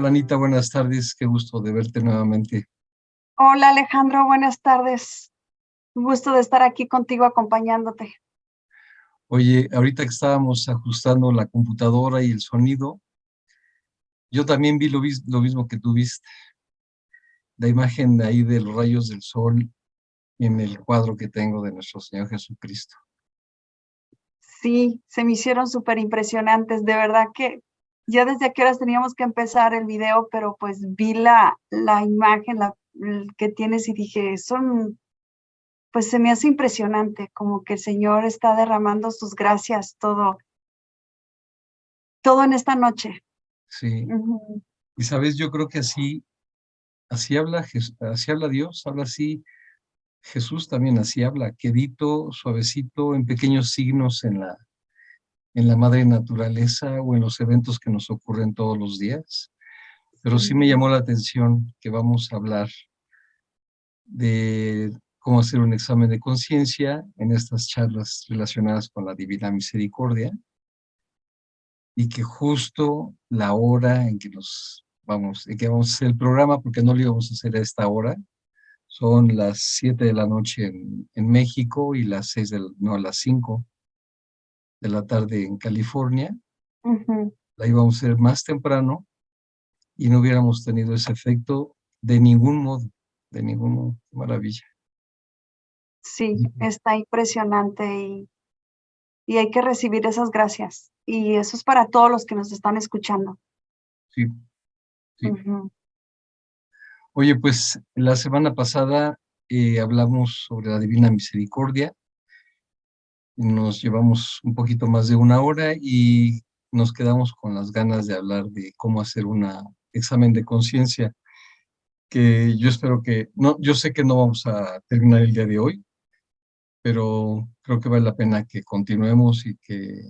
Hola Anita, buenas tardes, qué gusto de verte nuevamente. Hola Alejandro, buenas tardes. Un gusto de estar aquí contigo acompañándote. Oye, ahorita que estábamos ajustando la computadora y el sonido, yo también vi lo mismo que tú viste, la imagen de ahí de los rayos del sol en el cuadro que tengo de nuestro Señor Jesucristo. Sí, se me hicieron súper impresionantes. De verdad que ya desde a qué horas teníamos que empezar el video, pero pues vi la imagen que tienes y dije, pues se me hace impresionante, como que el Señor está derramando sus gracias, todo en esta noche. Sí, Ujú. y sabes, yo creo que así habla, así habla Dios, habla así Jesús también, así habla, quedito, suavecito, en pequeños signos en la madre naturaleza o en los eventos que nos ocurren todos los días. Pero sí me llamó la atención que vamos a hablar de cómo hacer un examen de conciencia en estas charlas relacionadas con la Divina Misericordia y que justo la hora en que vamos a hacer el programa, porque no lo íbamos a hacer a esta hora, son las 7 de la noche en México y las 5 de la tarde en California. Ujú. La íbamos a hacer más temprano y no hubiéramos tenido ese efecto de ningún modo, de ningún modo. Maravilla. Sí, está impresionante y hay que recibir esas gracias. Y eso es para todos los que nos están escuchando. Sí, sí. Ujú. Oye, pues la semana pasada hablamos sobre la Divina Misericordia, nos llevamos un poquito más de una hora y nos quedamos con las ganas de hablar de cómo hacer un examen de conciencia, que yo espero no, yo sé que no vamos a terminar el día de hoy, pero creo que vale la pena que continuemos y que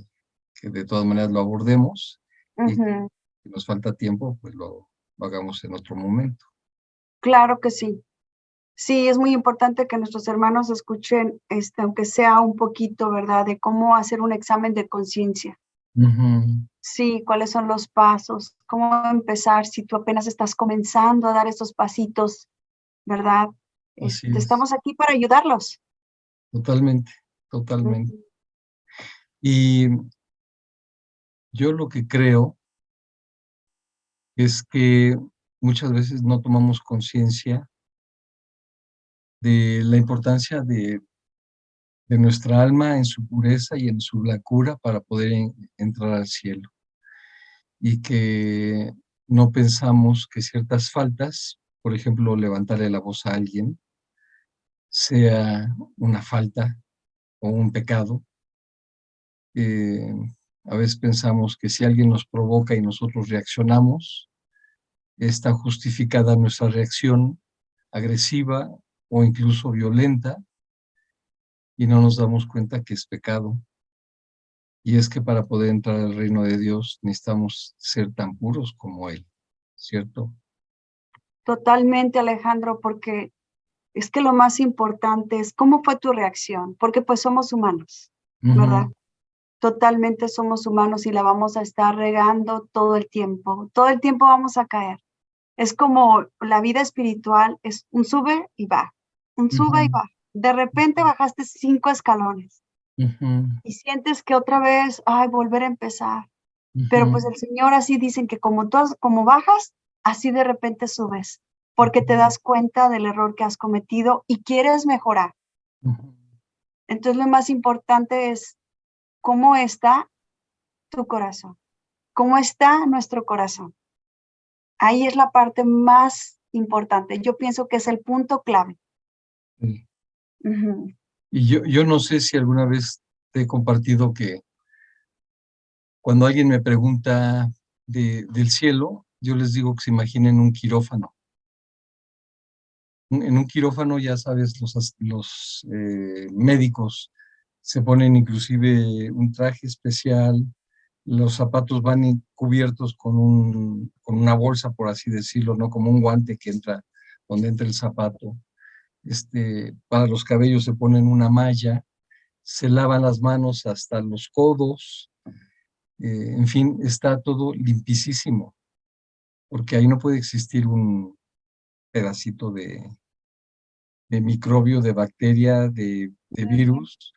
de todas maneras lo abordemos y que Ujú. si nos falta tiempo, pues lo hagamos en otro momento. Claro que sí. Sí, es muy importante que nuestros hermanos escuchen, aunque sea un poquito, ¿verdad?, de cómo hacer un examen de conciencia. Ujú, Sí, cuáles son los pasos, cómo empezar si tú apenas estás comenzando a dar esos pasitos, ¿verdad? así es, Estamos aquí para ayudarlos. totalmente, totalmente. Ujú. Y yo lo que creo es que muchas veces no tomamos conciencia de la importancia de nuestra alma en su pureza y en su blancura para poder entrar al cielo. Y que no pensamos que ciertas faltas, por ejemplo, levantarle la voz a alguien, sea una falta o un pecado. Eh, a veces pensamos que si alguien nos provoca y nosotros reaccionamos, está justificada nuestra reacción agresiva o incluso violenta y no nos damos cuenta que es pecado. Y es que para poder entrar al reino de Dios necesitamos ser tan puros como Él, ¿cierto? Totalmente, Alejandro, porque es que lo más importante es cómo fue tu reacción, porque pues somos humanos, ¿verdad? Ujú, Totalmente somos humanos y la vamos a estar regando todo el tiempo vamos a caer. Es como la vida espiritual, es un sube y va, un sube y ujú, va. De repente bajaste 5 escalones ujú, y sientes que otra vez, ay, volver a empezar. Pero ujú, pues el Señor así dicen que como bajas, así de repente subes, porque te ujú, das cuenta del error que has cometido y quieres mejorar. ujú. Entonces lo más importante es cómo está tu corazón, cómo está nuestro corazón. Ahí es la parte más importante. Yo pienso que es el punto clave. Sí. Ujú. Y yo no sé si alguna vez te he compartido que cuando alguien me pregunta del cielo, yo les digo que se imaginen un quirófano. En un quirófano, ya sabes, los médicos se ponen inclusive un traje especial, los zapatos van cubiertos con una bolsa, por así decirlo, ¿no? Como un guante que entra donde entra el zapato. Para los cabellos se ponen una malla, se lavan las manos hasta los codos, en fin, está todo limpicísimo. porque ahí no puede existir un pedacito de microbio, de bacteria, de virus,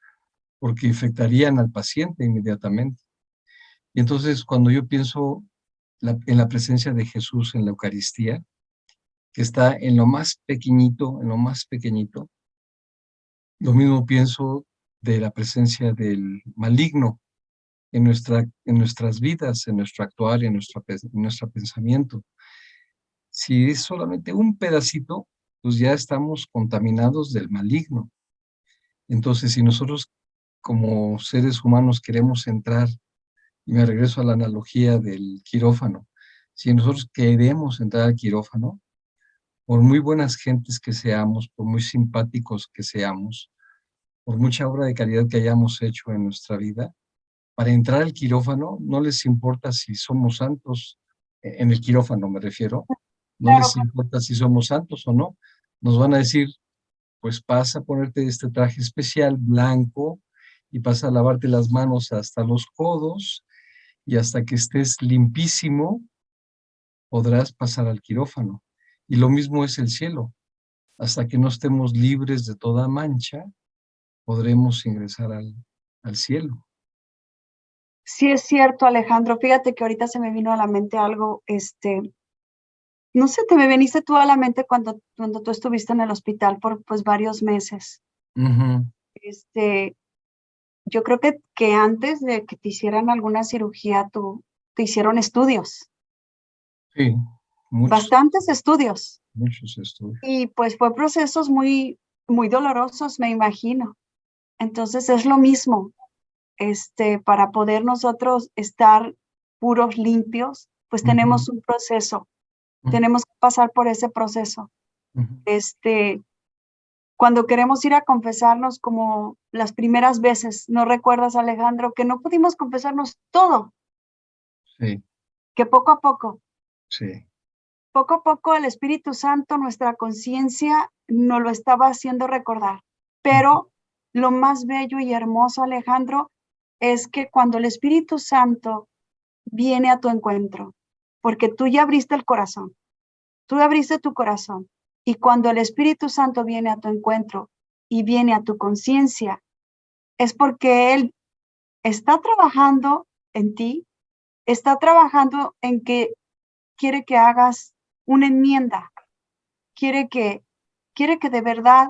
porque infectarían al paciente inmediatamente. Y entonces cuando yo pienso en la presencia de Jesús en la Eucaristía, que está en lo más pequeñito, lo mismo pienso de la presencia del maligno en nuestras vidas, en nuestro actuar, en nuestro pensamiento. Si es solamente un pedacito, pues ya estamos contaminados del maligno. Entonces, si nosotros como seres humanos queremos entrar, y me regreso a la analogía del quirófano, si nosotros queremos entrar al quirófano, por muy buenas gentes que seamos, por muy simpáticos que seamos, por mucha obra de caridad que hayamos hecho en nuestra vida, para entrar al quirófano no les importa si somos santos, en el quirófano me refiero, no Claro, les claro. importa si somos santos o no. Nos van a decir, pues pasa a ponerte este traje especial blanco y pasa a lavarte las manos hasta los codos y hasta que estés limpísimo podrás pasar al quirófano. Y lo mismo es el cielo. Hasta que no estemos libres de toda mancha, podremos ingresar al cielo. Sí es cierto, Alejandro. Fíjate que ahorita se me vino a la mente algo, no sé, te me viniste tú a la mente cuando tú estuviste en el hospital por pues varios meses. Ujú. Este, yo creo que antes de que te hicieran alguna cirugía, te hicieron estudios, Sí, muchos, bastantes estudios. muchos estudios. Y pues fue procesos muy, muy dolorosos, me imagino. Entonces es lo mismo, para poder nosotros estar puros, limpios, pues Ujú, tenemos un proceso, ujú, tenemos que pasar por ese proceso. ujú. Cuando queremos ir a confesarnos como las primeras veces, ¿no recuerdas, Alejandro, que no pudimos confesarnos todo? Sí, Que sí. poco a poco el Espíritu Santo, nuestra conciencia, nos lo estaba haciendo recordar. Ujú, Pero lo más bello y hermoso, Alejandro, es que cuando el Espíritu Santo viene a tu encuentro, porque tú ya abriste el corazón, tú abriste tu corazón, y cuando el Espíritu Santo viene a tu encuentro y viene a tu conciencia, es porque Él está trabajando en ti, está trabajando en que quiere que hagas una enmienda, quiere que, quiere que de verdad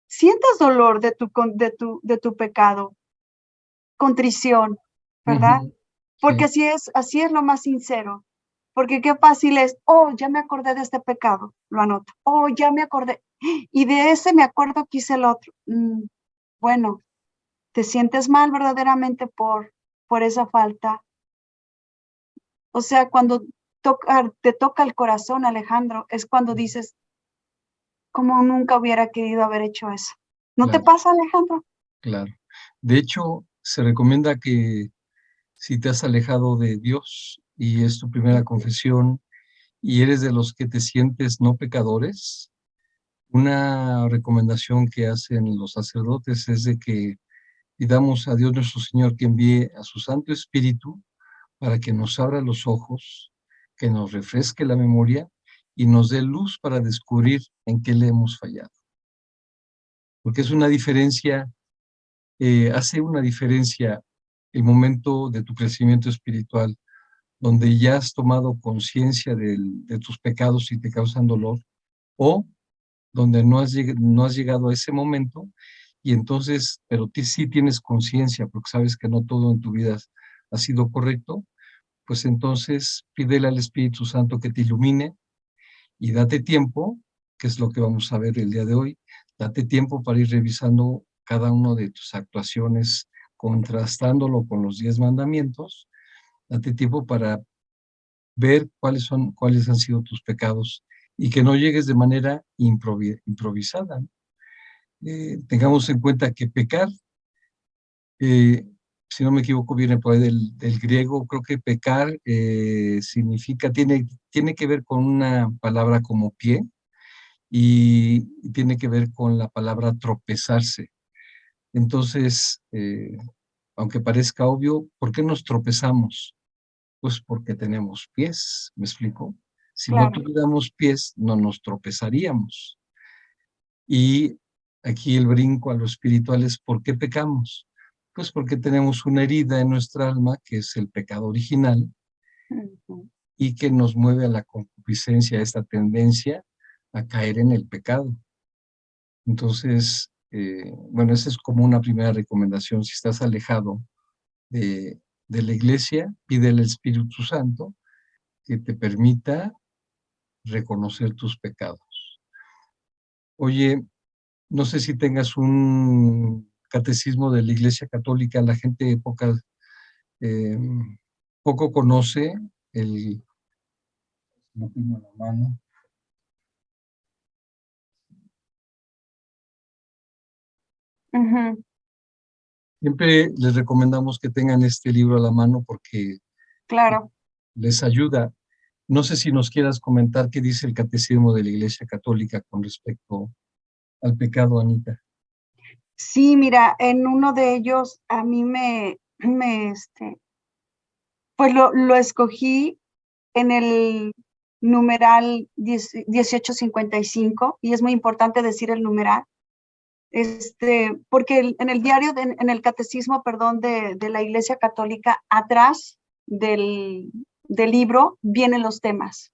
sientas dolor de tu pecado, contrición, ¿verdad? ujú. Porque Sí, así es lo más sincero. Porque qué fácil es, oh, ya me acordé de este pecado, lo anoto. Oh, ya me acordé. Y de ese me acuerdo que hice el otro. Bueno, te sientes mal verdaderamente por esa falta. O sea, cuando te toca el corazón, Alejandro, es cuando dices, como nunca hubiera querido haber hecho eso. ¿No te claro, pasa, Alejandro? claro. De hecho, se recomienda que si te has alejado de Dios y es tu primera confesión y eres de los que te sientes no pecadores, una recomendación que hacen los sacerdotes es de que pidamos a Dios nuestro Señor que envíe a su Santo Espíritu para que nos abra los ojos, que nos refresque la memoria y nos dé luz para descubrir en qué le hemos fallado. Porque es una diferencia, hace una diferencia el momento de tu crecimiento espiritual, donde ya has tomado conciencia de tus pecados y te causan dolor, o donde no has llegado a ese momento y entonces, pero sí tienes conciencia porque sabes que no todo en tu vida ha sido correcto, pues entonces pídele al Espíritu Santo que te ilumine y date tiempo, que es lo que vamos a ver el día de hoy, date tiempo para ir revisando cada una de tus actuaciones, contrastándolo con los 10 mandamientos, date tiempo para ver cuáles han sido tus pecados y que no llegues de manera improvisada. Tengamos en cuenta que pecar, eh, si no me equivoco, viene por ahí del griego, creo que pecar significa, tiene que ver con una palabra como pie y tiene que ver con la palabra tropezarse. Entonces, aunque parezca obvio, ¿por qué nos tropezamos? Pues porque tenemos pies, ¿me explico? Si no Claro. tuviéramos pies, no nos tropezaríamos. Y aquí el brinco a lo espiritual es ¿por qué pecamos? Pues porque tenemos una herida en nuestra alma, que es el pecado original, Ujú. y que nos mueve a la concupiscencia, a esta tendencia a caer en el pecado. Entonces, bueno, esa es como una primera recomendación. Si estás alejado de la iglesia, pide al Espíritu Santo que te permita reconocer tus pecados. Oye, no sé si tengas un catecismo de la Iglesia Católica, la gente eh, poco conoce lo tengo en la mano. Ujú. Siempre les recomendamos que tengan este libro a la mano porque Claro. les ayuda. No sé si nos quieras comentar qué dice el catecismo de la Iglesia Católica con respecto al pecado, Anita. Sí, mira, en uno de ellos a mí pues lo escogí en el numeral 1855, y es muy importante decir el numeral, porque en el diario, en el catecismo, perdón, de la Iglesia Católica, atrás del libro vienen los temas.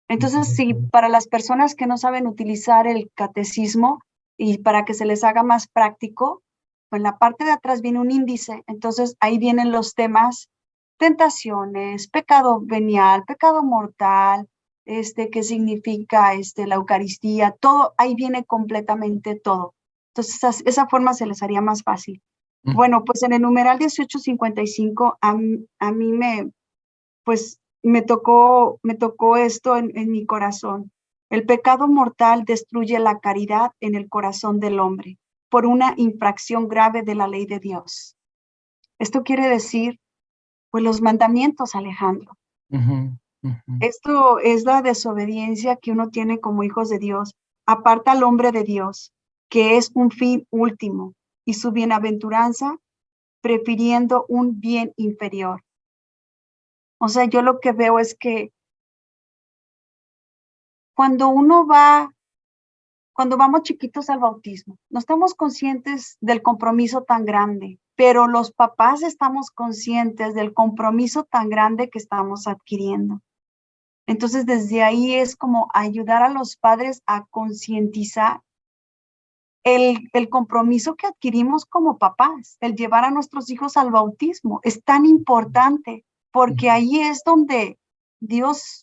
Entonces, sí, para las personas que no saben utilizar el catecismo y para que se les haga más práctico, pues en la parte de atrás viene un índice, entonces ahí vienen los temas: tentaciones, pecado venial, pecado mortal, qué significa la Eucaristía, todo, ahí viene completamente todo. Entonces, esa forma se les haría más fácil. Bueno, pues en el numeral 1855 a mí pues me tocó esto en mi corazón. El pecado mortal destruye la caridad en el corazón del hombre por una infracción grave de la ley de Dios. Esto quiere decir, pues, los mandamientos, Alejandro. Ujú, ujú. Esto es la desobediencia que uno tiene como hijos de Dios. Aparta al hombre de Dios, que es un fin último, y su bienaventuranza, prefiriendo un bien inferior. O sea, yo lo que veo es que cuando uno va cuando vamos chiquitos al bautismo, no estamos conscientes del compromiso tan grande, pero los papás estamos conscientes del compromiso tan grande que estamos adquiriendo. Entonces, desde ahí es como ayudar a los padres a concientizar el compromiso que adquirimos como papás, el llevar a nuestros hijos al bautismo. Es tan importante porque ahí es donde Dios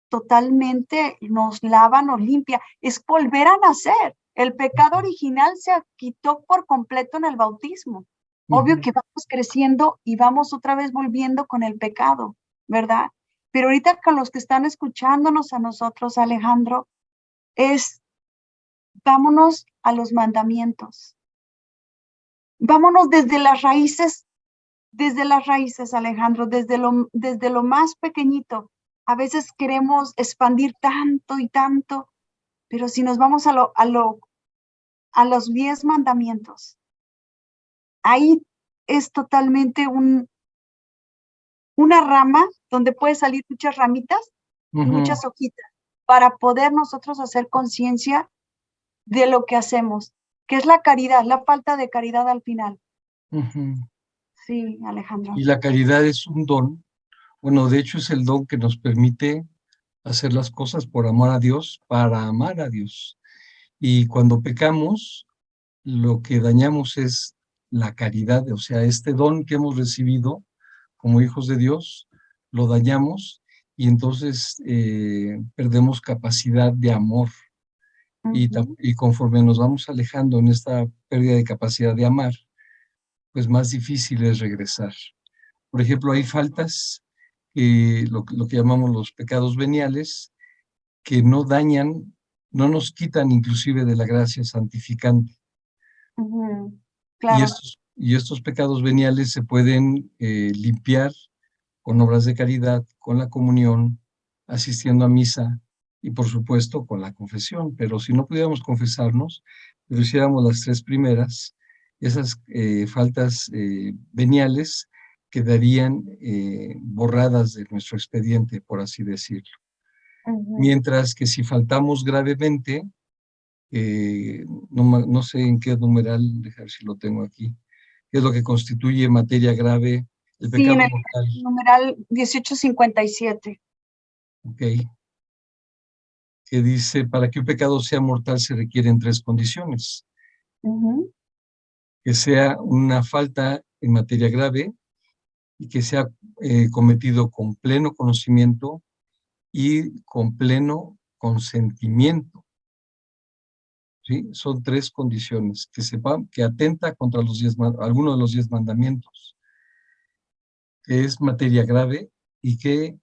totalmente nos lava, nos limpia, es volver a nacer. El pecado original se quitó por completo en el bautismo. Obvio Ujú. que vamos creciendo y vamos otra vez volviendo con el pecado, ¿verdad? Pero ahorita con los que están escuchándonos a nosotros, Alejandro, es vámonos a los mandamientos. Vámonos desde las raíces, Alejandro, desde lo más pequeñito. A veces queremos expandir tanto y tanto, pero si nos vamos a los 10 mandamientos, ahí es totalmente una rama donde puede salir muchas ramitas y Ujú, muchas hojitas para poder nosotros hacer conciencia de lo que hacemos, que es la caridad, la falta de caridad al final. ujú. Sí, Alejandro. Y la caridad es un don. Bueno, de hecho es el don que nos permite hacer las cosas por amor a Dios, para amar a Dios. Y cuando pecamos, lo que dañamos es la caridad, o sea, este don que hemos recibido como hijos de Dios, lo dañamos y entonces perdemos capacidad de amor. Ujú, Y conforme nos vamos alejando en esta pérdida de capacidad de amar, pues más difícil es regresar. Por ejemplo, hay faltas, lo que llamamos los pecados veniales, que no dañan, no nos quitan inclusive de la gracia santificante. ujú. Y Claro. estos pecados veniales se pueden limpiar con obras de caridad, con la comunión, asistiendo a misa y por supuesto con la confesión. Pero si no pudiéramos confesarnos, pero hiciéramos las tres primeras, esas faltas veniales quedarían borradas de nuestro expediente, por así decirlo. Mientras que si faltamos gravemente, no sé en qué numeral, dejar ver si lo tengo aquí, qué es lo que constituye materia grave, el Sí, en pecado el mortal, numeral 1857. ¿ok? Que dice, para que un pecado sea mortal se requieren tres condiciones: que sea una falta en materia grave y que sea cometido con pleno conocimiento y con pleno consentimiento. ¿Sí? Son tres condiciones: que sepan que atenta contra alguno de los 10 mandamientos, que es materia grave y que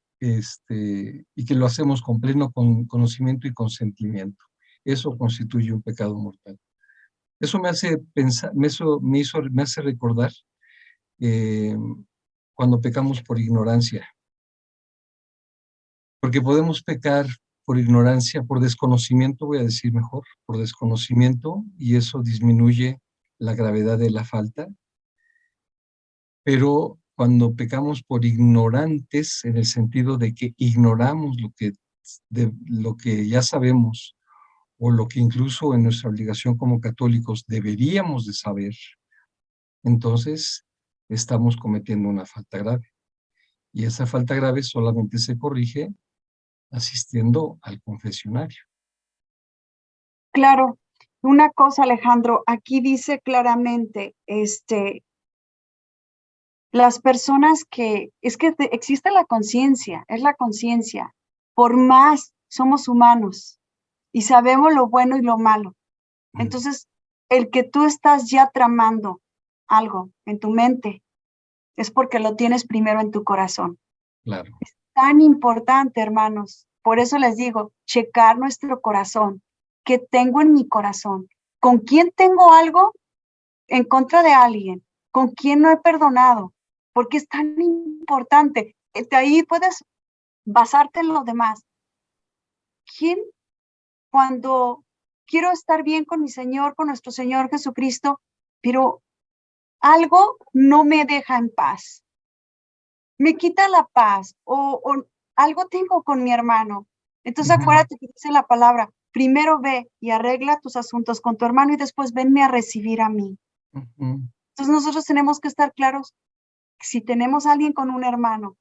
lo hacemos con pleno conocimiento y consentimiento. Eso constituye un pecado mortal. Eso me hace pensar, me hace recordar eh, cuando pecamos por ignorancia, porque podemos pecar por ignorancia, por desconocimiento, voy a decir mejor, por desconocimiento, y eso disminuye la gravedad de la falta, pero cuando pecamos por ignorantes, en el sentido de que ignoramos lo que ya sabemos, o lo que incluso en nuestra obligación como católicos deberíamos de saber, entonces estamos cometiendo una falta grave. Y esa falta grave solamente se corrige asistiendo al confesionario. Claro, una cosa, Alejandro, aquí dice claramente, las personas es que existe la conciencia, es la conciencia. Por más somos humanos y sabemos lo bueno y lo malo. Entonces, el que tú estás ya tramando algo en tu mente es porque lo tienes primero en tu corazón. Claro. Es tan importante, hermanos. Por eso les digo, checar nuestro corazón. ¿Qué tengo en mi corazón? ¿Con quién tengo algo en contra de alguien? ¿Con quién no he perdonado? Porque es tan importante. De ahí puedes basarte en los demás. ¿Quién, cuando quiero estar bien con mi Señor, con nuestro Señor Jesucristo, pero algo no me deja en paz? Me quita la paz o algo tengo con mi hermano. Entonces acuérdate que dice la palabra, primero ve y arregla tus asuntos con tu hermano y después venme a recibir a mí. Entonces nosotros tenemos que estar claros, si tenemos a alguien con un hermano,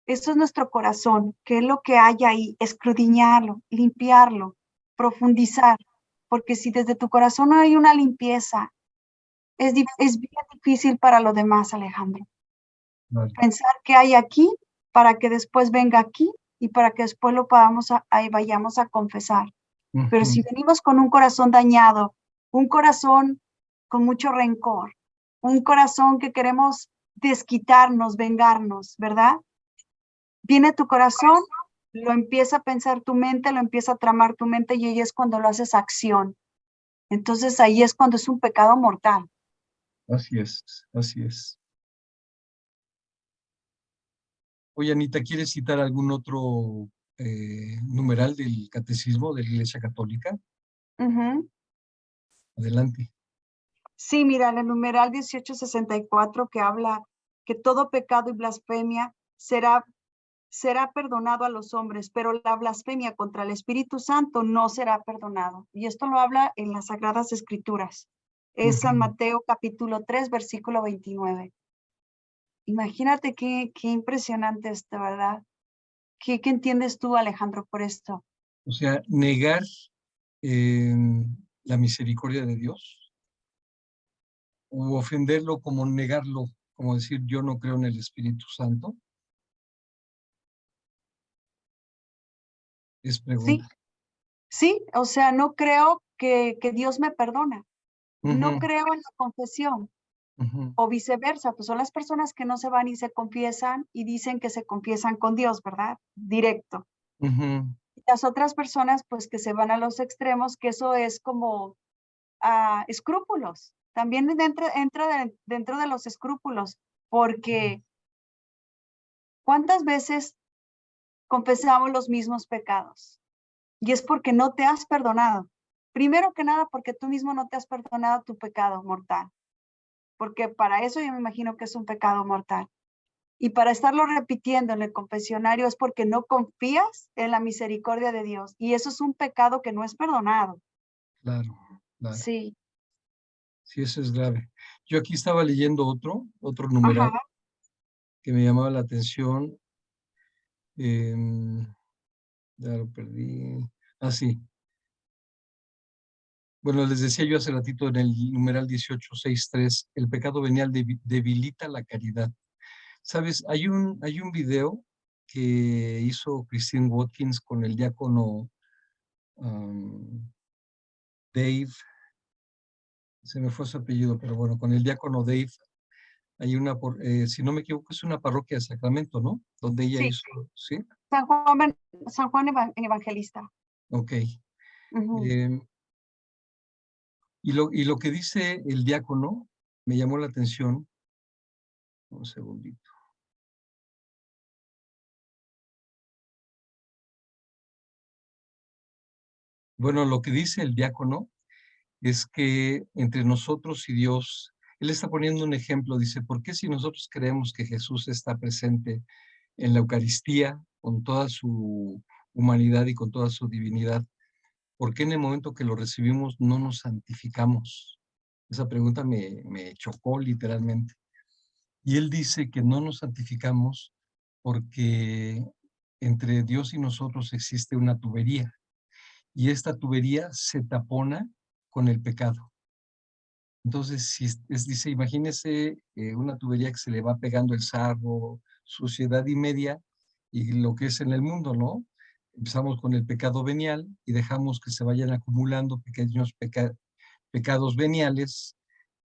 esto es nuestro corazón, qué es lo que hay ahí, escudriñarlo, limpiarlo, profundizar, porque si desde tu corazón no hay una limpieza, es bien difícil para los demás, Alejandro. Vale. Pensar qué hay aquí para que después venga aquí y para que después lo podamos ahí vayamos a confesar. Pero si venimos con un corazón dañado, un corazón con mucho rencor, un corazón que queremos desquitarnos, vengarnos, ¿verdad? Viene tu corazón, lo empieza a pensar tu mente, lo empieza a tramar tu mente y ahí es cuando lo haces acción. Entonces ahí es cuando es un pecado mortal. Así es, así es. Oye, Anita, ¿quieres citar algún otro numeral del catecismo de la Iglesia Católica? Adelante. Sí, mira, en el numeral 1864 que habla que todo pecado y blasfemia será perdonado a los hombres, pero la blasfemia contra el Espíritu Santo no será perdonado. Y esto lo habla en las Sagradas Escrituras. Es San Mateo capítulo 3, versículo 29. Imagínate qué impresionante esto, ¿verdad? ¿Qué entiendes tú, Alejandro, por esto? O sea, negar eh, la misericordia de Dios, o ofenderlo como negarlo, como decir yo no creo en el Espíritu Santo, es Sí, pregunta. sí, o sea, no creo que Dios me perdona. No Ujú, creo en la confesión. ujú, O viceversa, pues son las personas que no se van y se confiesan y dicen que se confiesan con Dios, ¿verdad? Directo. ujú. Y las otras personas, pues que se van a los extremos, que eso es como escrúpulos. También dentro de los escrúpulos, porque ¿cuántas veces confesamos los mismos pecados? Y es porque no te has perdonado. Primero que nada, porque tú mismo no te has perdonado tu pecado mortal. Porque para eso yo me imagino que es un pecado mortal. Y para estarlo repitiendo en el confesionario es porque no confías en la misericordia de Dios. Y eso es un pecado que no es perdonado. Claro, claro. Sí. Sí, eso es grave. Yo aquí estaba leyendo otro numeral Ajá. que me llamaba la atención. em, ya lo perdí. Ah, sí. Bueno, les decía yo hace ratito en el numeral 1863, el pecado venial debilita la caridad. ¿Sabes? Hay un video que hizo Christine Watkins con el diácono Dave, se me fue su apellido, pero bueno, con el diácono Dave, hay si no me equivoco, es una parroquia de Sacramento, ¿no? Donde ella Sí. hizo, ¿sí? San Juan Evangelista. Ok. Ujú. Eh, y lo que dice el diácono me llamó la atención. Un segundito. Bueno, lo que dice el diácono es que entre nosotros y Dios, él está poniendo un ejemplo, dice, ¿por qué si nosotros creemos que Jesús está presente en la Eucaristía con toda su humanidad y con toda su divinidad, por qué en el momento que lo recibimos no nos santificamos? Esa pregunta me chocó literalmente. Y él dice que no nos santificamos porque entre Dios y nosotros existe una tubería y esta tubería se tapona con el pecado. Entonces, dice, imagínese una tubería que se le va pegando el sarro, suciedad y media, y lo que es en el mundo, ¿no? Empezamos con el pecado venial y dejamos que se vayan acumulando pequeños pecados veniales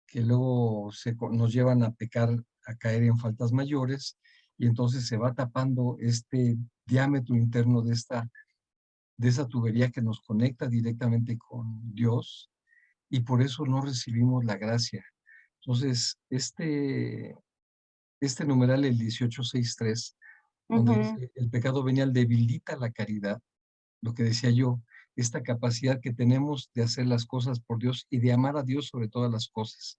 que luego nos llevan a pecar, a caer en faltas mayores, y entonces se va tapando este diámetro interno de esa tubería que nos conecta directamente con Dios, y por eso no recibimos la gracia. Entonces, este numeral, el 1863, donde Ujú. dice, el pecado venial debilita la caridad, lo que decía yo, esta capacidad que tenemos de hacer las cosas por Dios y de amar a Dios sobre todas las cosas.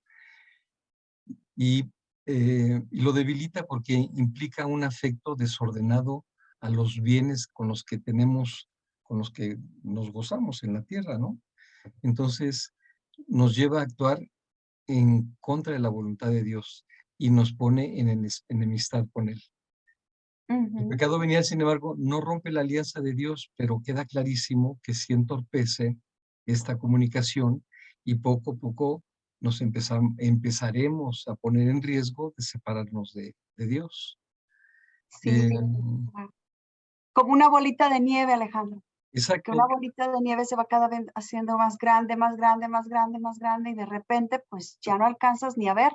Y lo debilita porque implica un afecto desordenado a los bienes con los que tenemos, con los que nos gozamos en la tierra, ¿no? Entonces, nos lleva a actuar en contra de la voluntad de Dios y nos pone en enemistad con Él. El Ujú. pecado venial, sin embargo, no rompe la alianza de Dios, pero queda clarísimo que sí entorpece esta comunicación y poco a poco empezaremos a poner en riesgo de separarnos de Dios. Sí. Eh, Como una bolita de nieve, Alejandro. Que una exacto, bolita de nieve se va cada vez haciendo más grande, más grande, más grande, más grande, y de repente, pues ya no alcanzas ni a ver.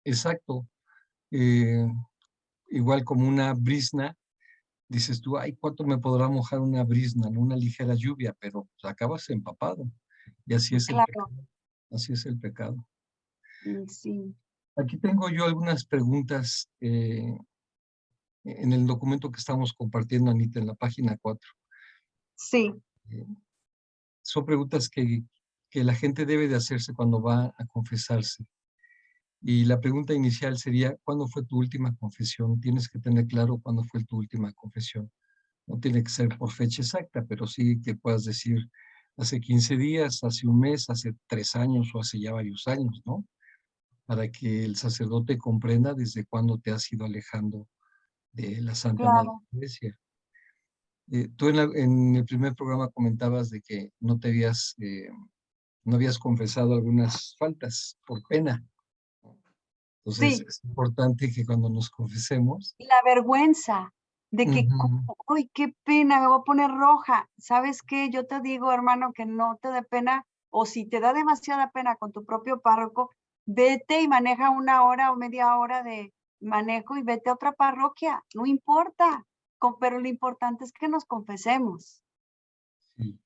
exacto. Eh, igual como una brizna, dices tú, ay, ¿cuánto me podrá mojar una brizna, ¿no? Una ligera lluvia? Pero pues, acabas empapado. Y así es el Claro. pecado. Así es el pecado. Sí. Aquí tengo yo algunas preguntas en el documento que estamos compartiendo, Anita, en la página 4. Sí. Eh, Son preguntas que la gente debe de hacerse cuando va a confesarse. Y la pregunta inicial sería, ¿cuándo fue tu última confesión? Tienes que tener claro cuándo fue tu última confesión. No tiene que ser por fecha exacta, pero sí que puedas decir hace 15 días, hace un mes, hace 3 años o hace ya varios años, ¿no? Para que el sacerdote comprenda desde cuándo te has ido alejando de la Santa Madre Claro. Iglesia. Tú en el primer programa comentabas de que no habías confesado algunas faltas por pena. Entonces Sí. es importante que cuando nos confesemos, La vergüenza de que, ujú, uy, qué pena, me voy a poner roja. ¿Sabes qué? Yo te digo, hermano, que no te dé pena, o si te da demasiada pena con tu propio párroco, vete y maneja 1 hora o media hora de manejo y vete a otra parroquia, no importa, pero lo importante es que nos confesemos. sí.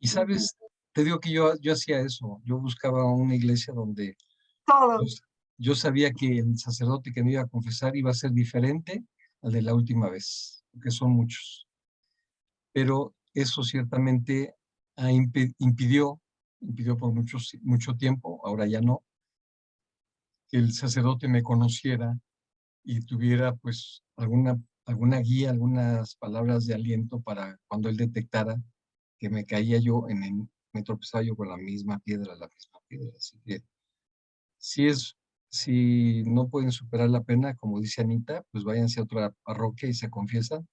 Y Ujú. sabes, te digo que yo hacía eso, yo buscaba una iglesia donde yo, Todos. yo sabía que el sacerdote que me iba a confesar iba a ser diferente al de la última vez, porque son muchos. Pero eso ciertamente impidió por mucho tiempo, ahora ya no, que el sacerdote me conociera y tuviera pues alguna guía, algunas palabras de aliento para cuando él detectara que me caía yo me tropezaba yo con la misma piedra. Así que si no pueden superar la pena, como dice Anita, pues váyanse a otra parroquia y se confiesan,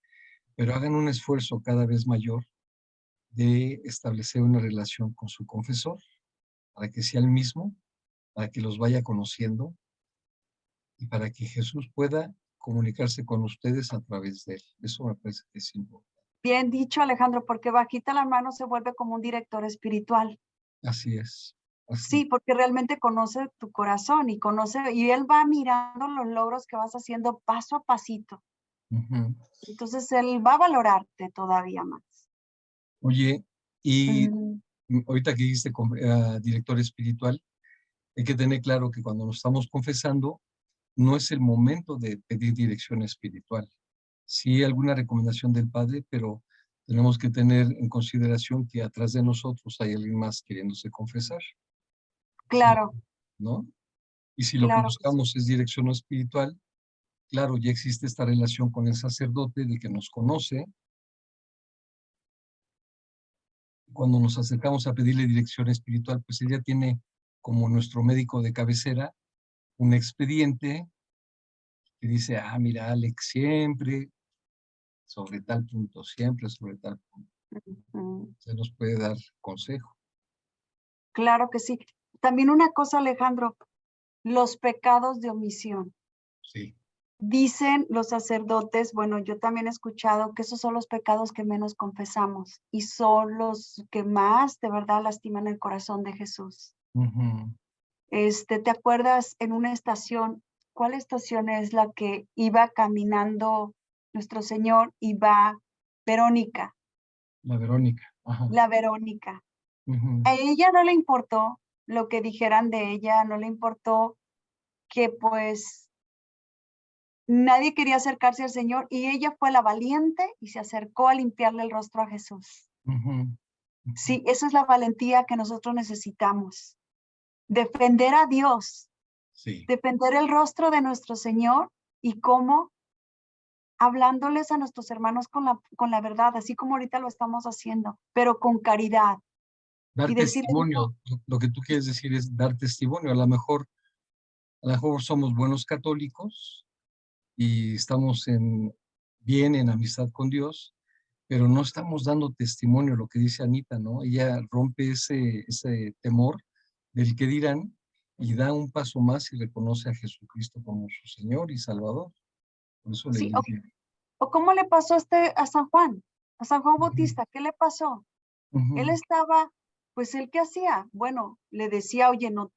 pero hagan un esfuerzo cada vez mayor de establecer una relación con su confesor, para que sea el mismo, para que los vaya conociendo y para que Jesús pueda comunicarse con ustedes a través de él. Eso me parece que es importante. Bien dicho, Alejandro, porque bajita la mano se vuelve como un director espiritual. Así es. Así. Sí, porque realmente conoce tu corazón y él va mirando los logros que vas haciendo paso a pasito. Ujú. Entonces él va a valorarte todavía más. Oye, y Mm, ahorita que dijiste director espiritual, hay que tener claro que cuando nos estamos confesando, no es el momento de pedir dirección espiritual. Sí, alguna recomendación del Padre, pero tenemos que tener en consideración que atrás de nosotros hay alguien más queriéndose confesar, claro, ¿no? Y si lo que claro que sí. buscamos es dirección espiritual, claro, ya existe esta relación con el sacerdote de que nos conoce. Cuando nos acercamos a pedirle dirección espiritual, pues ella tiene como nuestro médico de cabecera un expediente que dice, mira, Alex, siempre sobre tal punto, siempre sobre tal punto. Mm, Se nos puede dar consejo. claro que sí. También una cosa, Alejandro, los pecados de omisión. Sí. Dicen los sacerdotes, bueno, yo también he escuchado que esos son los pecados que menos confesamos y son los que más de verdad lastiman el corazón de Jesús. Ujú. ¿Te acuerdas en una estación? ¿Cuál estación es la que iba caminando nuestro Señor y va Verónica, La Verónica. Ajá. la Verónica? Ujú. A ella no le importó lo que dijeran de ella, no le importó que pues nadie quería acercarse al Señor y ella fue la valiente y se acercó a limpiarle el rostro a Jesús. Ujú. Ujú. Sí, esa es la valentía que nosotros necesitamos. Defender a Dios, Sí. defender el rostro de nuestro Señor y cómo hablándoles a nuestros hermanos con la verdad, así como ahorita lo estamos haciendo, pero con caridad Dar y decirles, no, testimonio. Lo que tú quieres decir es dar testimonio. A lo mejor somos buenos católicos y estamos bien en amistad con Dios, pero no estamos dando testimonio, lo que dice Anita, ¿no? Ella rompe ese temor del que dirán y da un paso más y reconoce a Jesucristo como su Señor y Salvador. Por eso le sí, dije. o cómo le pasó a San Juan Ujú. Bautista, ¿qué le pasó? Él Ujú. estaba, pues él qué hacía, bueno, le decía, oye, no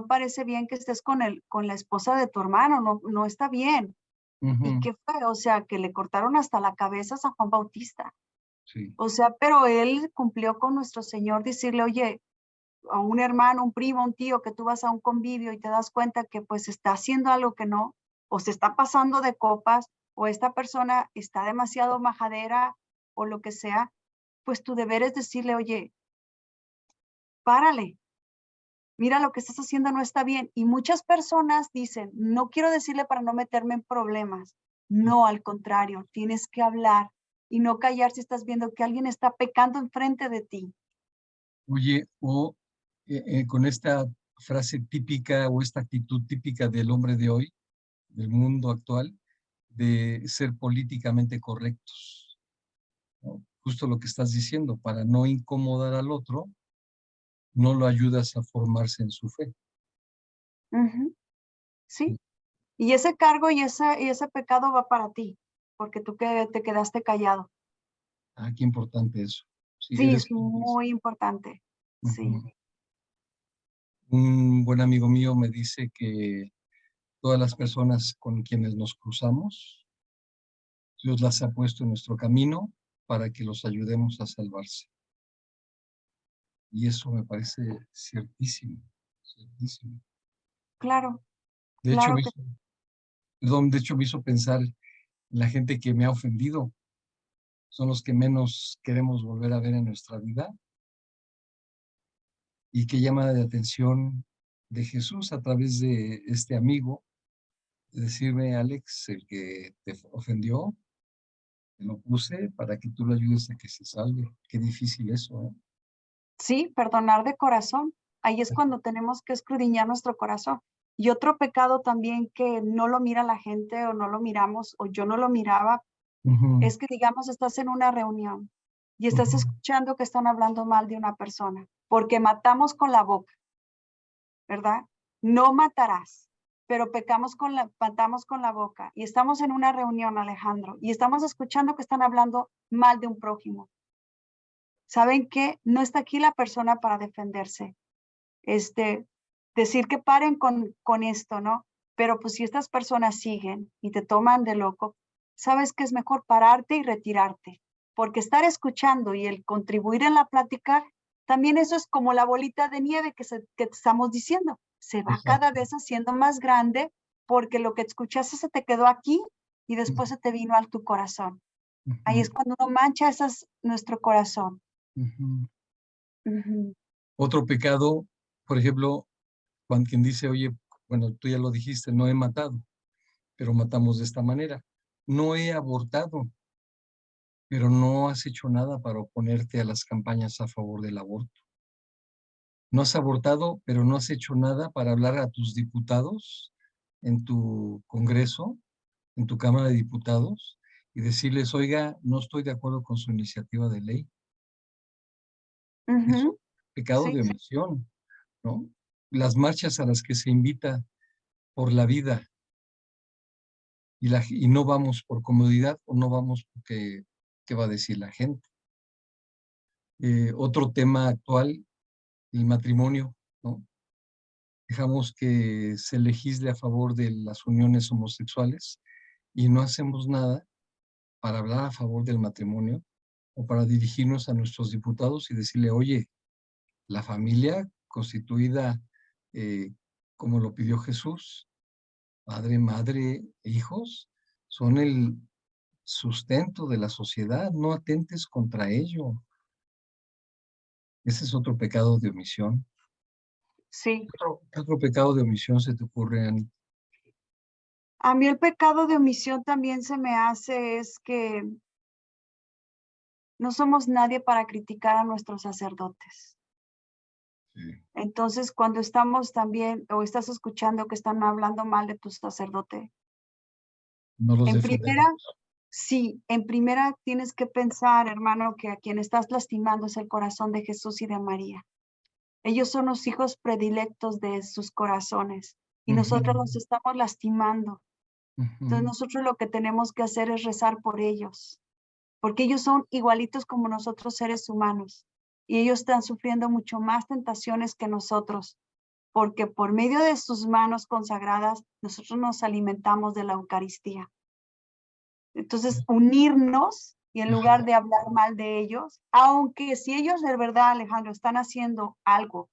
parece bien que estés con la esposa de tu hermano, no está bien. ¿Y Ujú. qué fue? O sea, que le cortaron hasta la cabeza a San Juan Bautista. Sí. O sea, pero él cumplió con nuestro Señor decirle, oye, a un hermano, un primo, un tío, que tú vas a un convivio y te das cuenta que pues está haciendo algo que no, o se está pasando de copas, o esta persona está demasiado majadera, o lo que sea, pues tu deber es decirle, oye, párale, mira lo que estás haciendo no está bien. Y muchas personas dicen, no quiero decirle para no meterme en problemas. No, al contrario, tienes que hablar y no callar si estás viendo que alguien está pecando enfrente de ti. Oye, con esta frase típica o esta actitud típica del hombre de hoy, del mundo actual, de ser políticamente correctos, ¿no? Justo lo que estás diciendo, para no incomodar al otro, no lo ayudas a formarse en su fe. Ujú, Sí. sí. Y ese cargo y ese pecado va para ti, porque tú que te quedaste callado. Qué importante eso. Sí, Sí, eres es cómplice. muy importante. Sí. Ujú. Un buen amigo mío me dice que todas las personas con quienes nos cruzamos, Dios las ha puesto en nuestro camino para que los ayudemos a salvarse. Y eso me parece ciertísimo, ciertísimo. Claro, De hecho, claro que me hizo pensar en la gente que me ha ofendido. Son los que menos queremos volver a ver en nuestra vida y que llama la atención de Jesús a través de este amigo, decirme, Alex, el que te ofendió, te lo puse para que tú lo ayudes a que se salve. Qué difícil eso, ¿eh? Sí, perdonar de corazón. Ahí es cuando tenemos que escudriñar nuestro corazón. Y otro pecado también que no lo mira la gente o no lo miramos o yo no lo miraba Ujú, es que, digamos, estás en una reunión y estás ujú, escuchando que están hablando mal de una persona, porque matamos con la boca, ¿verdad? No matarás, pero matamos con la boca. Y estamos en una reunión, Alejandro, y estamos escuchando que están hablando mal de un prójimo. ¿Saben qué? No está aquí la persona para defenderse. Decir que paren con esto, ¿no? Pero pues si estas personas siguen y te toman de loco, sabes que es mejor pararte y retirarte, porque estar escuchando y el contribuir en la plática, también eso es como la bolita de nieve que te estamos diciendo, se va cada exacto. vez haciendo más grande porque lo que escuchaste se te quedó aquí y Ujú, después se te vino a tu corazón. Ahí ujú, es cuando uno mancha nuestro corazón. ujú. Ujú, Otro pecado, por ejemplo, cuando quien dice, oye, bueno, tú ya lo dijiste, no he matado, pero matamos de esta manera. No he abortado, pero no has hecho nada para oponerte a las campañas a favor del aborto. No has abortado, pero no has hecho nada para hablar a tus diputados en tu Congreso, en tu Cámara de Diputados, y decirles, oiga, no estoy de acuerdo con su iniciativa de ley. Es un ujú, pecado sí, de omisión, ¿no? Las marchas a las que se invita por la vida y no vamos por comodidad o no vamos porque qué va a decir la gente. Otro tema actual, el matrimonio, ¿no? Dejamos que se legisle a favor de las uniones homosexuales y no hacemos nada para hablar a favor del matrimonio o para dirigirnos a nuestros diputados y decirle, oye, la familia constituida eh, como lo pidió Jesús, padre, madre e hijos, son el sustento de la sociedad, no atentes contra ello. Ese es otro pecado de omisión. sí. ¿Qué otro pecado de omisión se te ocurre, Ani? A mí el pecado de omisión también se me hace es que no somos nadie para criticar a nuestros sacerdotes. Sí. Entonces, cuando estamos también o estás escuchando que están hablando mal de tu sacerdote, No los en primera, defendemos. sí, en primera tienes que pensar, hermano, que a quien estás lastimando es el corazón de Jesús y de María. Ellos son los hijos predilectos de sus corazones y Ujú, nosotros los estamos lastimando. Entonces, ujú. nosotros lo que tenemos que hacer es rezar por ellos, porque ellos son igualitos como nosotros seres humanos y ellos están sufriendo mucho más tentaciones que nosotros, porque por medio de sus manos consagradas nosotros nos alimentamos de la Eucaristía. Entonces, unirnos y en lugar Ajá. de hablar mal de ellos, aunque si ellos de verdad, Alejandro, están haciendo algo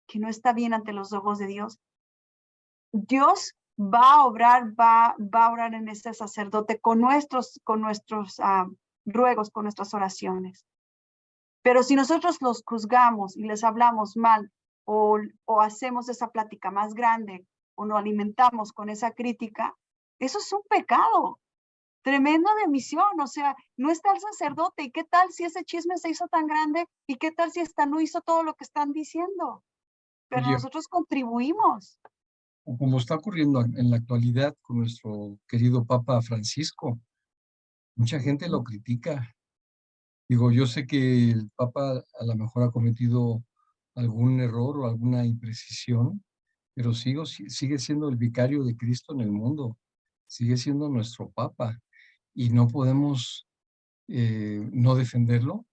que no está bien ante los ojos de Dios, Dios va a obrar en este sacerdote con nuestros ruegos, con nuestras oraciones. Pero si nosotros los juzgamos y les hablamos mal o hacemos esa plática más grande o nos alimentamos con esa crítica, eso es un pecado tremendo de omisión. O sea, no está el sacerdote. ¿Y qué tal si ese chisme se hizo tan grande? ¿Y qué tal si esta no hizo todo lo que están diciendo? Pero Oye, nosotros contribuimos. o como está ocurriendo en la actualidad con nuestro querido Papa Francisco, mucha gente lo critica. Digo, yo sé que el Papa a lo mejor ha cometido algún error o alguna imprecisión, pero sigue siendo el vicario de Cristo en el mundo, sigue siendo nuestro Papa y no podemos no defenderlo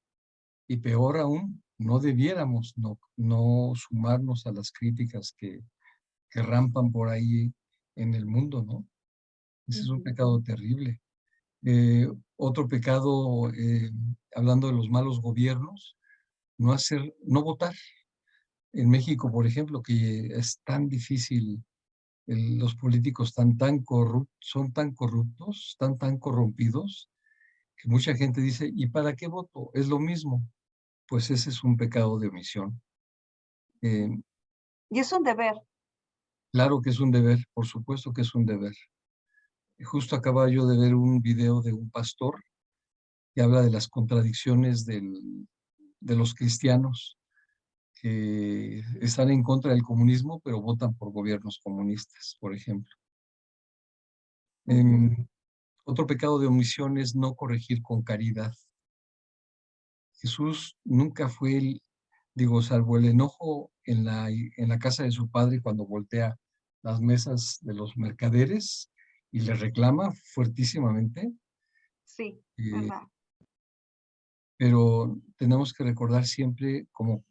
y peor aún, no debiéramos no sumarnos a las críticas que rampan por ahí en el mundo, ¿no? Ese es un Ujú. pecado terrible. Otro pecado, hablando de los malos gobiernos, no votar. En México, por ejemplo, que es tan difícil, los políticos son tan corruptos, están tan corrompidos, que mucha gente dice, ¿y para qué voto? Es lo mismo. Pues ese es un pecado de omisión. Eh, Y es un deber. claro que es un deber, por supuesto que es un deber. Justo acababa yo de ver un video de un pastor que habla de las contradicciones de los cristianos que están en contra del comunismo, pero votan por gobiernos comunistas, por ejemplo. Ujú. Otro pecado de omisión es no corregir con caridad. Jesús nunca fue digo, salvo el enojo en la casa de su padre cuando voltea las mesas de los mercaderes y le reclama fuertísimamente, Sí, eh, verdad. pero tenemos que recordar siempre como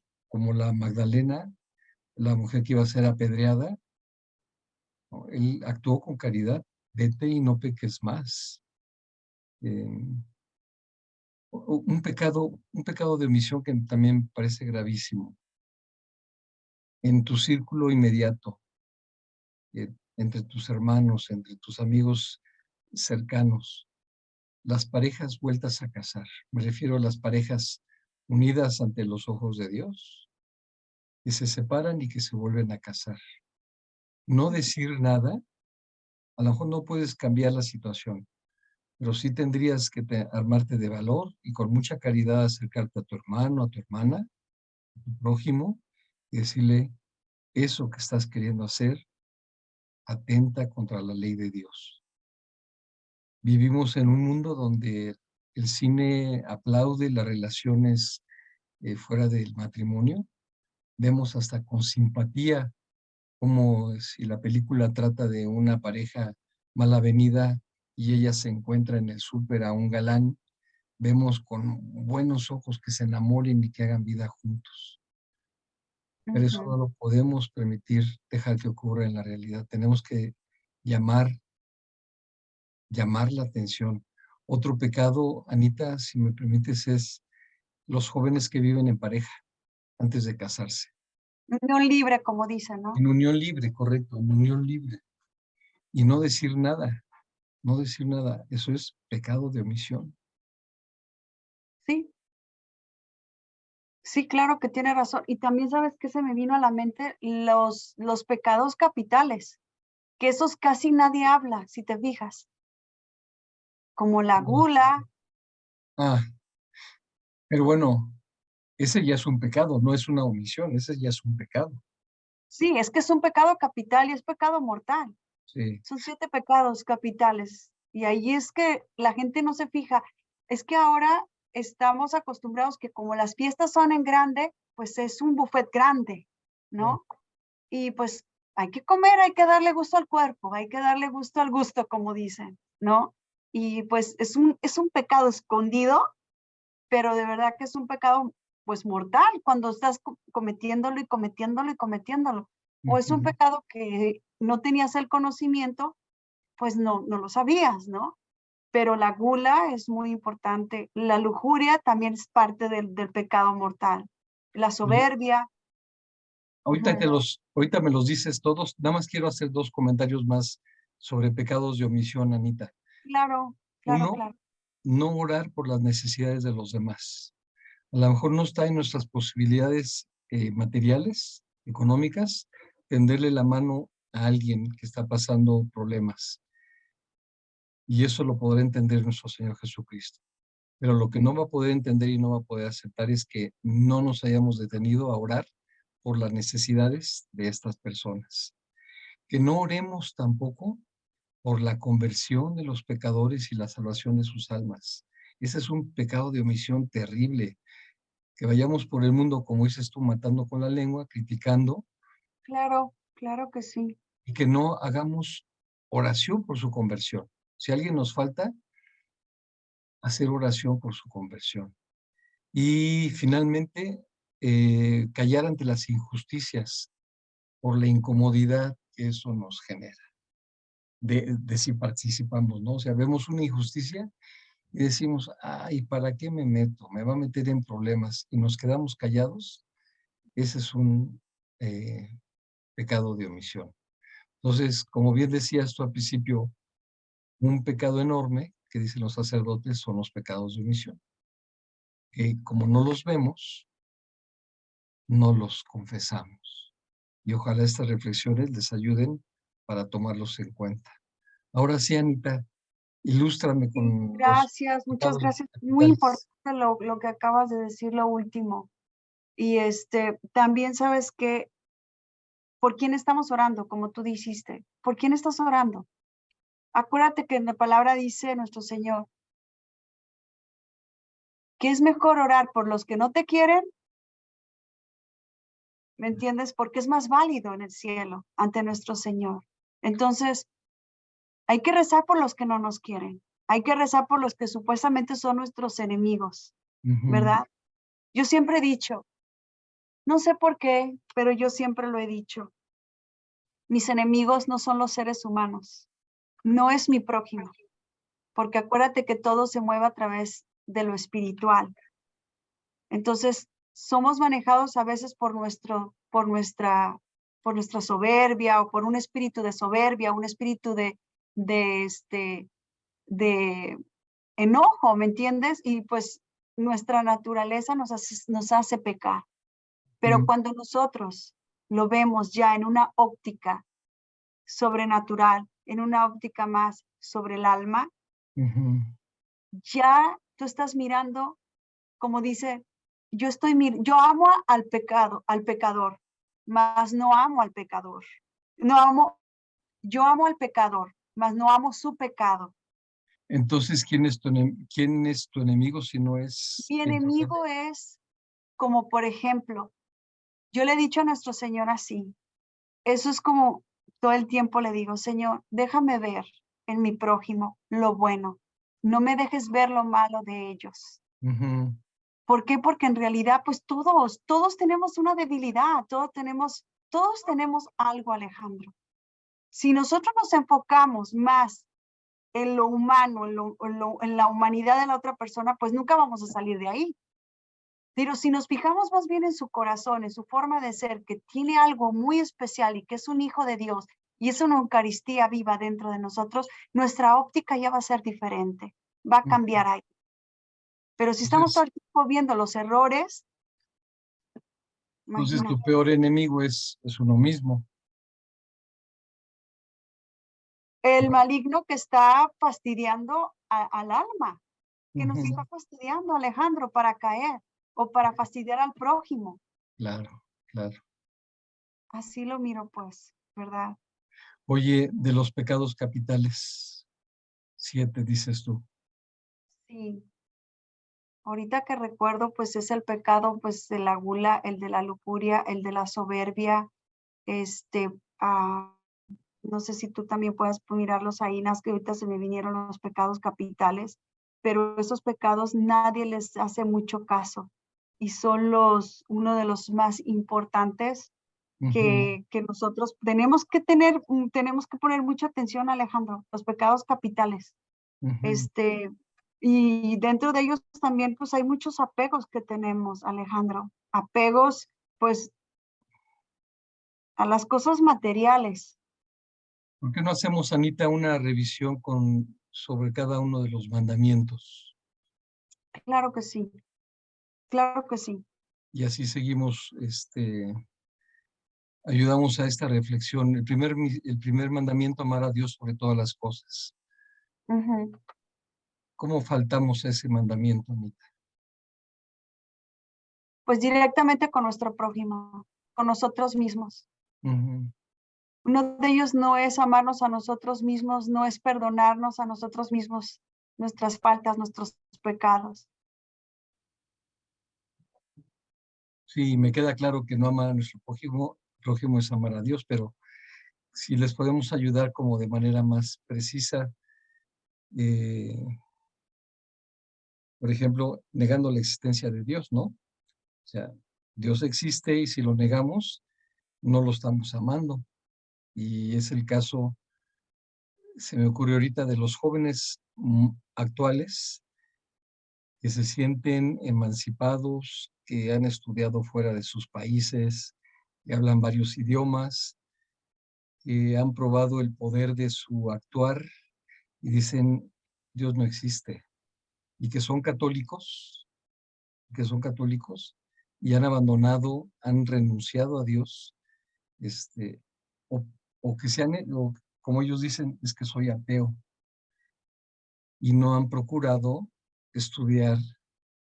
la Magdalena, la mujer que iba a ser apedreada, ¿no? Él actuó con caridad, vete y no peques más. Eh, un pecado de omisión que también parece gravísimo. En tu círculo inmediato, entre tus hermanos, entre tus amigos cercanos, las parejas vueltas a casar. Me refiero a las parejas unidas ante los ojos de Dios, que se separan y que se vuelven a casar. No decir nada, a lo mejor no puedes cambiar la situación, pero sí tendrías que armarte de valor y con mucha caridad acercarte a tu hermano, a tu hermana, a tu prójimo, y decirle, eso que estás queriendo hacer atenta contra la ley de Dios. Vivimos en un mundo donde el cine aplaude las relaciones fuera del matrimonio. Vemos hasta con simpatía como si la película trata de una pareja mal avenida y ella se encuentra en el súper a un galán. Vemos con buenos ojos que se enamoren y que hagan vida juntos. Pero eso no Ujú. lo podemos permitir dejar que ocurra en la realidad. Tenemos que llamar la atención. Otro pecado, Anita, si me permites, es los jóvenes que viven en pareja antes de casarse. Unión libre, como dicen, ¿no? En unión libre, correcto, en unión libre. Y no decir nada, no decir nada. Eso es pecado de omisión. Sí, sí, claro que tiene razón. Y también, ¿sabes qué se me vino a la mente? Los pecados capitales, que esos casi nadie habla, si te fijas, como la gula. Ah, pero bueno, ese ya es un pecado, no es una omisión, ese ya es un pecado. Sí, es que es un pecado capital y es pecado mortal. Sí, Son 7 pecados capitales. Y ahí es que la gente no se fija. Es que ahora estamos acostumbrados que como las fiestas son en grande, pues es un buffet grande, claro. ¿no? Y pues hay que comer, hay que darle gusto al cuerpo, hay que darle gusto al gusto, como dicen, ¿no? Y pues es un pecado escondido, pero de verdad que es un pecado pues mortal cuando estás cometiéndolo y cometiéndolo y cometiéndolo. O es un Ujú. pecado que no tenías el conocimiento, pues no lo sabías, ¿no? Pero la gula es muy importante. La lujuria también es parte del pecado mortal. La Y soberbia. Ujú. ahorita me los dices todos, nada más quiero hacer dos comentarios más sobre pecados de omisión, Anita. Claro, claro, Uno, claro. no orar por las necesidades de los demás. A lo mejor no está en nuestras posibilidades materiales, económicas, tenderle la mano a alguien que está pasando problemas. Y eso lo podrá entender nuestro Señor Jesucristo. Pero lo que no va a poder entender y no va a poder aceptar es que no nos hayamos detenido a orar por las necesidades de estas personas. Que no oremos tampoco por la conversión de los pecadores y la salvación de sus almas. Ese es un pecado de omisión terrible. Que vayamos por el mundo, como dices tú, matando con la lengua, criticando, Claro, claro que sí. y que no hagamos oración por su conversión. Si alguien nos falta, hacer oración por su conversión. Y finalmente, callar ante las injusticias por la incomodidad que eso nos genera, de si participamos, ¿no? O sea, vemos una injusticia y decimos, ay, ¿para qué me meto? Me va a meter en problemas y nos quedamos callados. Ese es un pecado de omisión. Entonces, como bien decías tú al principio, un pecado enorme que dicen los sacerdotes son los pecados de omisión, que como no los vemos, no los confesamos. Y ojalá estas reflexiones les ayuden para tomarlos en cuenta. Ahora sí, Anita, ilústrame Sí, con los gracias, muchas pecados gracias. Muy capitales. importante lo que acabas de decir, lo último. Y también sabes que, ¿por quién estamos orando? Como tú dijiste, ¿por quién estás orando? Acuérdate que en la palabra dice nuestro Señor que es mejor orar por los que no te quieren, ¿me entiendes? Porque es más válido en el cielo ante nuestro Señor. Entonces, hay que rezar por los que no nos quieren. Hay que rezar por los que supuestamente son nuestros enemigos, Ujú, ¿verdad? Yo siempre he dicho, no sé por qué, pero yo siempre lo he dicho, mis enemigos no son los seres humanos, no es mi prójimo, porque acuérdate que todo se mueve a través de lo espiritual. Entonces, somos manejados a veces por nuestra soberbia o por un espíritu de soberbia, un espíritu de, de enojo, ¿me entiendes? Y pues nuestra naturaleza nos hace pecar. Pero ujú, cuando nosotros lo vemos ya en una óptica sobrenatural, en una óptica más sobre el alma, ujú. ya tú estás mirando, como dice, yo amo al pecado, al pecador, mas no amo al pecador. No amo, yo amo al pecador, mas no amo su pecado. Entonces, quién es tu enemigo si no es Mi el problema? enemigo es como, por ejemplo, yo le he dicho a nuestro Señor así, eso es como todo el tiempo le digo, Señor, déjame ver en mi prójimo lo bueno, no me dejes ver lo malo de ellos. Ujú, ¿Por qué? Porque en realidad, pues todos tenemos una debilidad, todos tenemos algo, Alejandro. Si nosotros nos enfocamos más en lo humano, en la humanidad de la otra persona, pues nunca vamos a salir de ahí. Pero si nos fijamos más bien en su corazón, en su forma de ser, que tiene algo muy especial y que es un hijo de Dios y es una Eucaristía viva dentro de nosotros, nuestra óptica ya va a ser diferente, va a ujú. cambiar ahí. Pero si estamos todo Entonces, el tiempo viendo los errores, entonces tu imagínate. peor enemigo es uno mismo, El ¿no? maligno que está fastidiando al alma, que nos Ujú, está fastidiando, Alejandro, para caer o para fastidiar al prójimo. claro, claro. Así lo miro, pues, ¿verdad? Oye, de los pecados capitales, 7 dices tú. Sí. Ahorita que recuerdo, pues es el pecado, pues de la gula, el de la lujuria, el de la soberbia, este, ah, no sé si tú también puedas mirarlos ahí, nas que ahorita se me vinieron los pecados capitales, pero esos pecados nadie les hace mucho caso y son uno de los más importantes Ujú, que nosotros tenemos que poner mucha atención, Alejandro, los pecados capitales. ujú. Este, y dentro de ellos también, pues hay muchos apegos que tenemos, Alejandro. Apegos, pues, a las cosas materiales. ¿Por qué no hacemos, Anita, una revisión sobre cada uno de los mandamientos? Claro que sí, claro que sí. Y así seguimos, ayudamos a esta reflexión. El primer mandamiento, amar a Dios sobre todas las cosas. Ujú. ¿Cómo faltamos a ese mandamiento, Anita? Pues directamente con nuestro prójimo, con nosotros mismos. Ujú. Uno de ellos no es amarnos a nosotros mismos, no es perdonarnos a nosotros mismos nuestras faltas, nuestros pecados. Sí, me queda claro que no amar a nuestro prójimo es amar a Dios, pero si les podemos ayudar como de manera más precisa, eh, por ejemplo, negando la existencia de Dios, ¿no? O sea, Dios existe y si lo negamos, no lo estamos amando. Y es el caso, se me ocurrió ahorita, de los jóvenes actuales que se sienten emancipados, que han estudiado fuera de sus países, que hablan varios idiomas, que han probado el poder de su actuar y dicen, Dios no existe, y que son católicos y han abandonado, han renunciado a Dios, este, o, o que se han, o como ellos dicen, es que soy ateo. Y no han procurado estudiar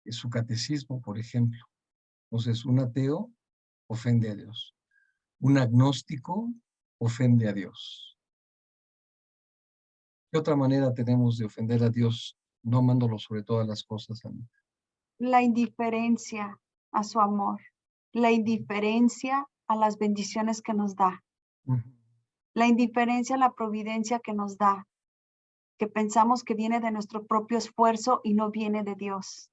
su catecismo, por ejemplo. Entonces, un ateo ofende a Dios. Un agnóstico ofende a Dios. ¿Qué otra manera tenemos de ofender a Dios? No amándolo sobre todas las cosas, Anita. La indiferencia a su amor, la indiferencia a las bendiciones que nos da, Ujú, la indiferencia a la providencia que nos da, que pensamos que viene de nuestro propio esfuerzo y no viene de Dios.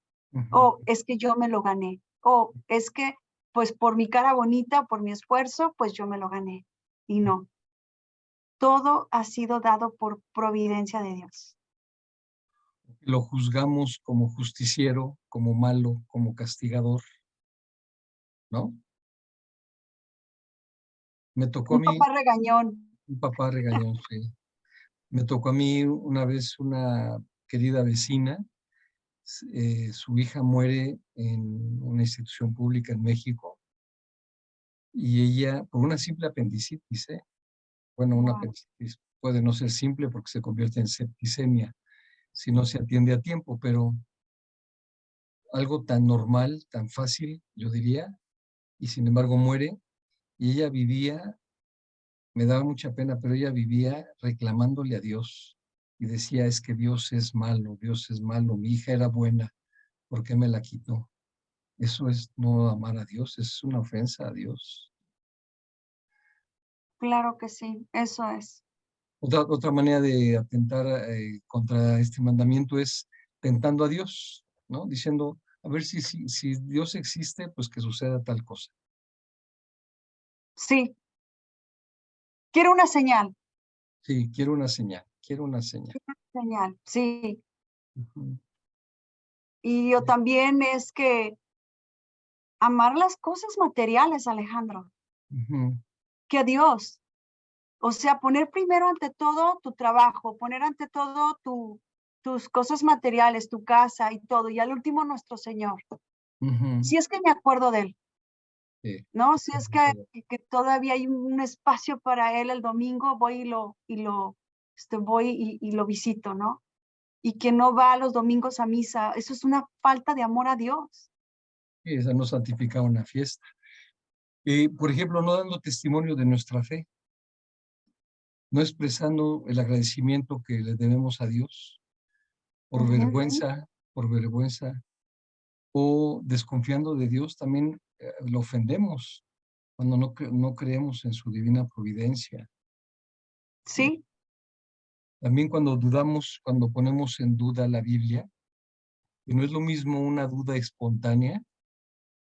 O es que yo me lo gané. O es que, pues por mi cara bonita, por mi esfuerzo, pues yo me lo gané. Y no. Todo ha sido dado por providencia de Dios. Lo juzgamos como justiciero, como malo, como castigador, ¿no? Me tocó a Un mí, papá regañón. un papá regañón, sí. Me tocó a mí una vez una querida vecina, su hija muere en una institución pública en México y ella, por una simple apendicitis, bueno, una Wow. apendicitis puede no ser simple porque se convierte en septicemia si no se atiende a tiempo, pero algo tan normal, tan fácil, yo diría, y sin embargo muere, y ella vivía, me daba mucha pena, pero ella vivía reclamándole a Dios y decía, es que Dios es malo, mi hija era buena, ¿por qué me la quitó? Eso es no amar a Dios, es una ofensa a Dios. Claro que sí, eso es. Otra manera de atentar contra este mandamiento es tentando a Dios, ¿no? Diciendo, a ver si Dios existe, pues que suceda tal cosa. Sí, quiero una señal. Sí, quiero una señal, quiero una señal. Señal, sí. Ujú, Y yo también es que amar las cosas materiales, Alejandro, ujú, que a Dios. O sea, poner primero ante todo tu trabajo, poner ante todo tus cosas materiales, tu casa y todo, y al último nuestro Señor. ujú, Si es que me acuerdo de Él, sí, ¿no? Si es que todavía hay un espacio para Él el domingo, voy voy y lo visito, ¿no? Y que no va los domingos a misa, eso es una falta de amor a Dios. sí, esa no santifica una fiesta. Por ejemplo, no dando testimonio de nuestra fe, no expresando el agradecimiento que le debemos a Dios Ujú. por vergüenza, o desconfiando de Dios, también lo ofendemos cuando no creemos en su divina providencia. ¿Sí? Sí, También cuando dudamos, cuando ponemos en duda la Biblia, que no es lo mismo una duda espontánea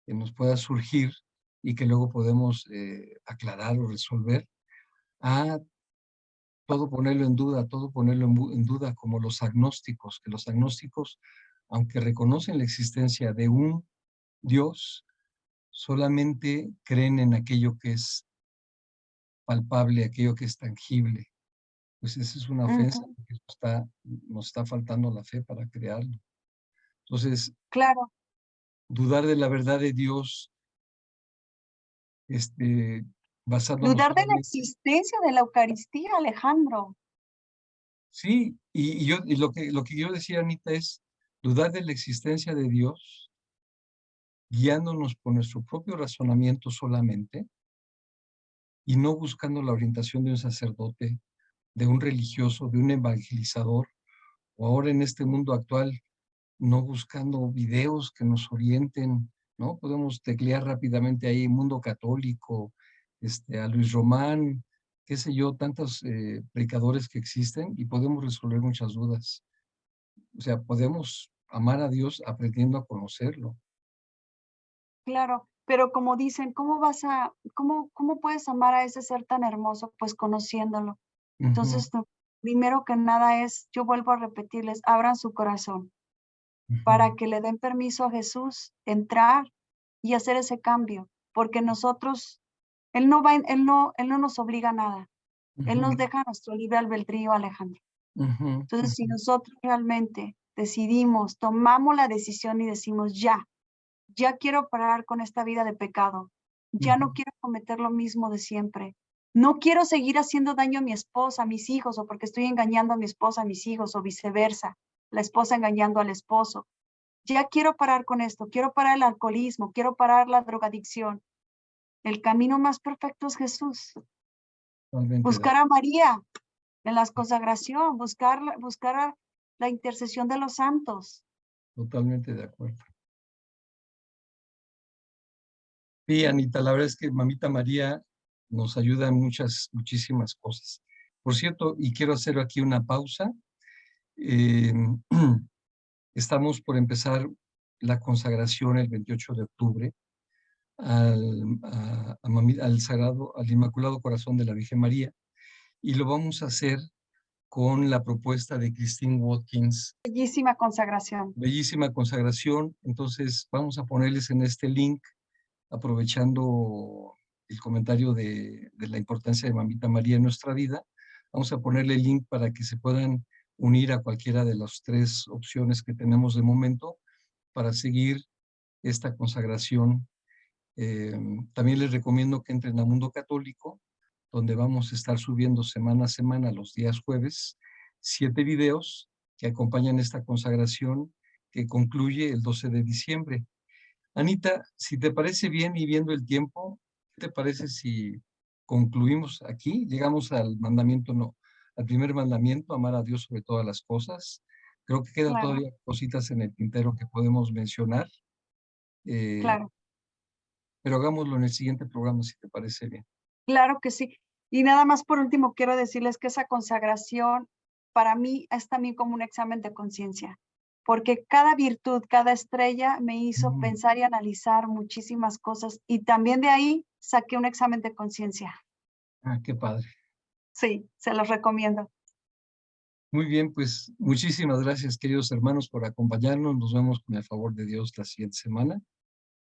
que nos pueda surgir y que luego podemos aclarar o resolver, a todo ponerlo en duda, todo ponerlo en duda, como los agnósticos, que los agnósticos, aunque reconocen la existencia de un Dios, solamente creen en aquello que es palpable, aquello que es tangible. Pues esa es una ofensa, ujú, porque nos está faltando la fe para crearlo. Entonces, claro. dudar de la verdad de Dios, este, basándonos Dudar de la solamente, existencia de la Eucaristía, Alejandro. sí, y lo que yo decía, Anita, es dudar de la existencia de Dios, guiándonos por nuestro propio razonamiento solamente, y no buscando la orientación de un sacerdote, de un religioso, de un evangelizador, o ahora en este mundo actual, no buscando videos que nos orienten, ¿no? Podemos teclear rápidamente ahí Mundo Católico, a Luis Román, qué sé yo, tantos predicadores que existen y podemos resolver muchas dudas. O sea, podemos amar a Dios aprendiendo a conocerlo. Claro, pero como dicen, cómo puedes amar a ese ser tan hermoso? Pues conociéndolo. Ujú, Entonces, primero que nada es, yo vuelvo a repetirles, abran su corazón ujú, para que le den permiso a Jesús entrar y hacer ese cambio, porque nosotros, Él no nos obliga a nada. Él nos ujú, deja nuestro libre albedrío, Alejandro. ujú, Entonces, si ujú, nosotros realmente decidimos, tomamos la decisión y decimos, ya quiero parar con esta vida de pecado, ya ujú, no quiero cometer lo mismo de siempre, No quiero seguir haciendo daño a mi esposa, a mis hijos, o porque estoy engañando a mi esposa, a mis hijos, o viceversa, la esposa engañando al esposo. Ya quiero parar con esto, quiero parar el alcoholismo, quiero parar la drogadicción. El camino más perfecto es Jesús. Totalmente de, Buscar a María en la consagración, buscar la intercesión de los santos. totalmente de acuerdo. Sí, Anita, la verdad es que Mamita María nos ayuda en muchísimas cosas. Por cierto, y quiero hacer aquí una pausa. eh, Estamos por empezar la consagración el 28 de octubre al Sagrado, al Inmaculado Corazón de la Virgen María, y lo vamos a hacer con la propuesta de Christine Watkins. Bellísima consagración. Bellísima consagración. Entonces vamos a ponerles en este link, aprovechando el comentario de la importancia de Mamita María en nuestra vida, vamos a ponerle el link para que se puedan unir a cualquiera de las 3 opciones que tenemos de momento para seguir esta consagración. También les recomiendo que entren a Mundo Católico, donde vamos a estar subiendo semana a semana, los días jueves, 7 videos que acompañan esta consagración que concluye el 12 de diciembre. Anita, si te parece bien y viendo el tiempo, ¿qué te parece si concluimos aquí? Llegamos al mandamiento, no, al primer mandamiento, amar a Dios sobre todas las cosas. Creo que quedan Claro, todavía cositas en el tintero que podemos mencionar, eh, claro, pero hagámoslo en el siguiente programa si te parece bien. claro que sí. Y nada más por último, quiero decirles que esa consagración para mí es también como un examen de conciencia, porque cada virtud, cada estrella me hizo Mm. pensar y analizar muchísimas cosas y también de ahí saqué un examen de conciencia. Ah, qué padre. Sí, se los recomiendo. Muy bien, pues muchísimas gracias, queridos hermanos, por acompañarnos. Nos vemos con el favor de Dios la siguiente semana.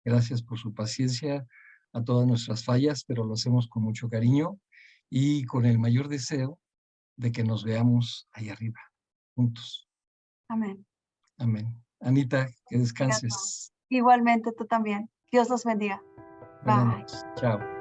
Gracias por su paciencia a todas nuestras fallas, pero lo hacemos con mucho cariño y con el mayor deseo de que nos veamos ahí arriba, juntos. Amén. Amén. Anita, que Bendiga a todos. descanses. Igualmente tú también. Dios los bendiga. Buenas Bye. noches. Chao.